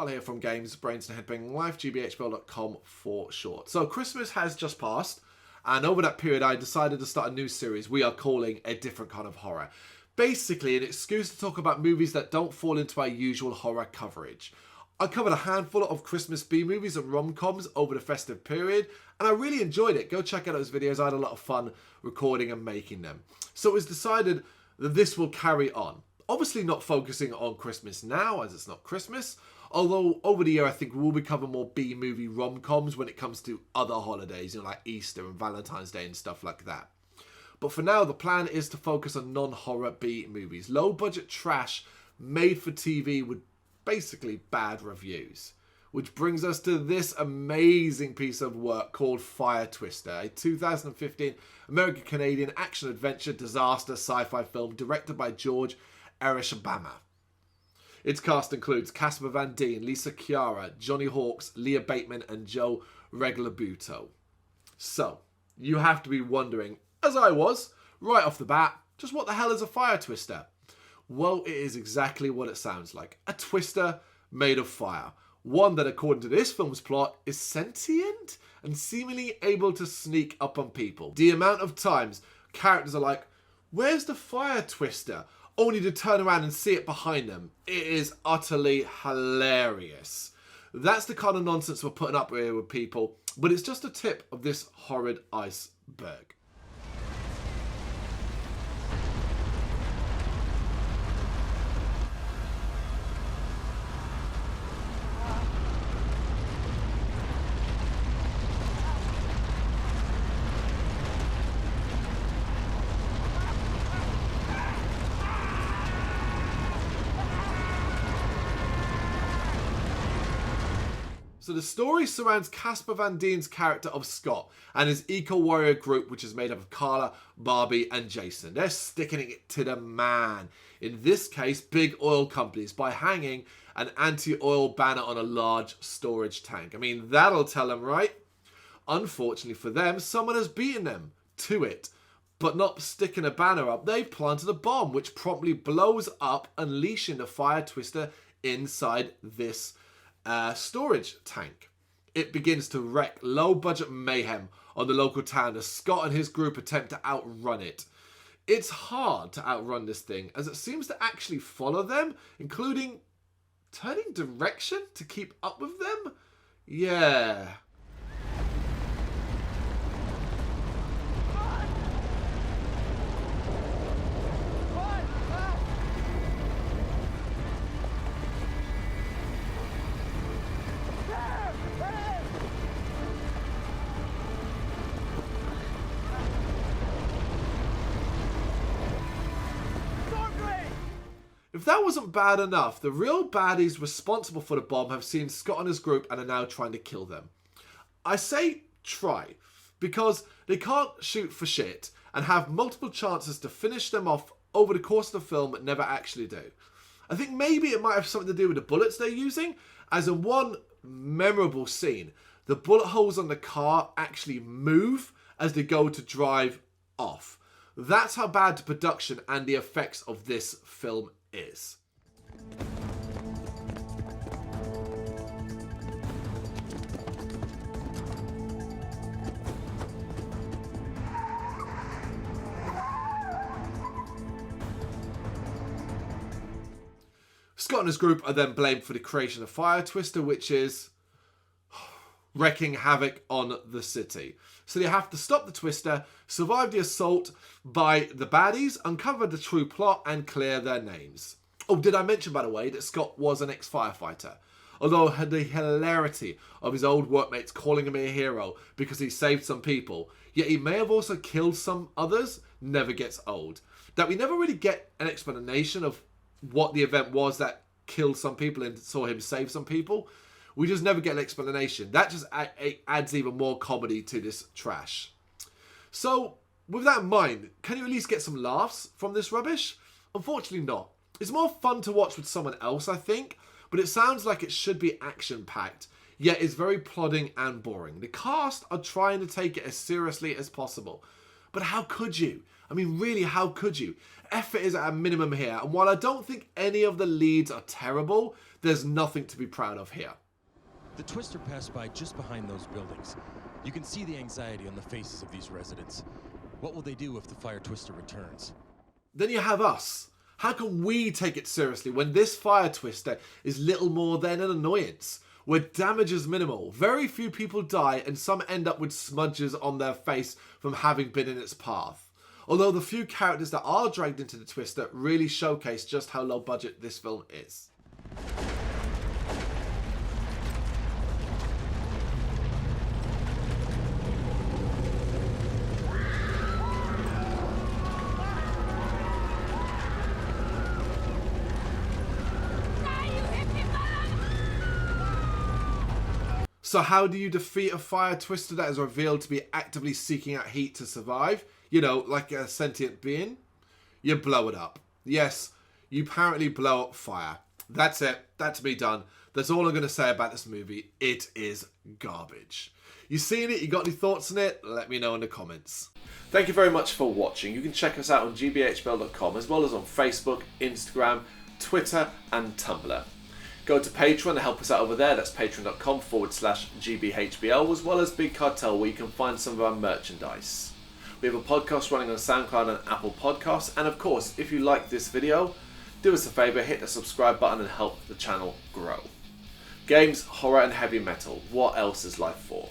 Carl here from Brrraaains A Head-Banging Life, gbhblofficial.com for short. So Christmas has just passed, and over that period I decided to start a new series we are calling A Different Kind of Horror. Basically an excuse to talk about movies that don't fall into our usual horror coverage. I covered a handful of Christmas B-movies and rom-coms over the festive period, and I really enjoyed it. Go check out those videos. I had a lot of fun recording and making them. So it was decided that this will carry on. Obviously not focusing on Christmas now, as it's not Christmas. Although over the year I think we'll be covering more B-movie rom-coms when it comes to other holidays, like Easter and Valentine's Day and stuff like that. But for now, the plan is to focus on non-horror B-movies. Low-budget trash made for TV with basically bad reviews. Which brings us to this amazing piece of work called Fire Twister, a 2015 American-Canadian action-adventure disaster sci-fi film directed by George Erishbama. Its cast includes Casper Van Dien, Lisa Chiara, Johnny Hawkes, Leah Bateman and Joe Regalbuto. So, you have to be wondering, as I was, right off the bat, just what the hell is a fire twister? Well, it is exactly what it sounds like. A twister made of fire. One that, according to this film's plot, is sentient and seemingly able to sneak up on people. The amount of times characters are like, "Where's the fire twister?" only to turn around and see it behind them. It is utterly hilarious. That's the kind of nonsense we're putting up here with people, but it's just a tip of this horrid iceberg. So the story surrounds Casper Van Dien's character of Scott and his eco-warrior group, which is made up of Carla, Barbie and Jason. They're sticking it to the man. In this case, big oil companies, by hanging an anti-oil banner on a large storage tank. I mean, that'll tell them, right? Unfortunately for them, someone has beaten them to it. But not sticking a banner up, they've planted a bomb, which promptly blows up, unleashing the fire twister inside this storage tank. It begins to wreak low-budget mayhem on the local town as Scott and his group attempt to outrun it. It's hard to outrun this thing as it seems to actually follow them, including turning direction to keep up with them. Yeah. If that wasn't bad enough, the real baddies responsible for the bomb have seen Scott and his group and are now trying to kill them. I say try, because they can't shoot for shit and have multiple chances to finish them off over the course of the film but never actually do. I think maybe it might have something to do with the bullets they're using, as in one memorable scene, the bullet holes on the car actually move as they go to drive off. That's how bad the production and the effects of this film is. Scott and his group are then blamed for the creation of Fire Twister, which is wreaking havoc on the city. So they have to stop the Twister, survive the assault by the baddies, uncover the true plot and clear their names. Oh, did I mention, by the way, that Scott was an ex-firefighter? Although the hilarity of his old workmates calling him a hero because he saved some people, yet he may have also killed some others, never gets old. That we never really get an explanation of what the event was that killed some people and saw him save some people. We just never get an explanation. That just adds even more comedy to this trash. So, with that in mind, can you at least get some laughs from this rubbish? Unfortunately not. It's more fun to watch with someone else, I think, but it sounds like it should be action-packed, yet it's very plodding and boring. The cast are trying to take it as seriously as possible, but how could you? I mean, really, how could you? Effort is at a minimum here, and while I don't think any of the leads are terrible, there's nothing to be proud of here. The twister passed by just behind those buildings. You can see the anxiety on the faces of these residents. What will they do if the fire twister returns? Then you have us. How can we take it seriously when this fire twister is little more than an annoyance? Where damage is minimal, very few people die, and some end up with smudges on their face from having been in its path. Although the few characters that are dragged into the twister really showcase just how low budget this film is. So how do you defeat a fire twister that is revealed to be actively seeking out heat to survive? You know, like a sentient being? You blow it up. Yes, you apparently blow up fire. That's it. That's me done. That's all I'm going to say about this movie. It is garbage. You seen it? You got any thoughts on it? Let me know in the comments. Thank you very much for watching. You can check us out on gbhbl.com as well as on Facebook, Instagram, Twitter and Tumblr. Go to Patreon to help us out over there. That's patreon.com/gbhbl, as well as Big Cartel, where you can find some of our merchandise. We have a podcast running on SoundCloud and Apple Podcasts. And of course, if you like this video, do us a favour, hit the subscribe button and help the channel grow. Games, horror and heavy metal. What else is life for?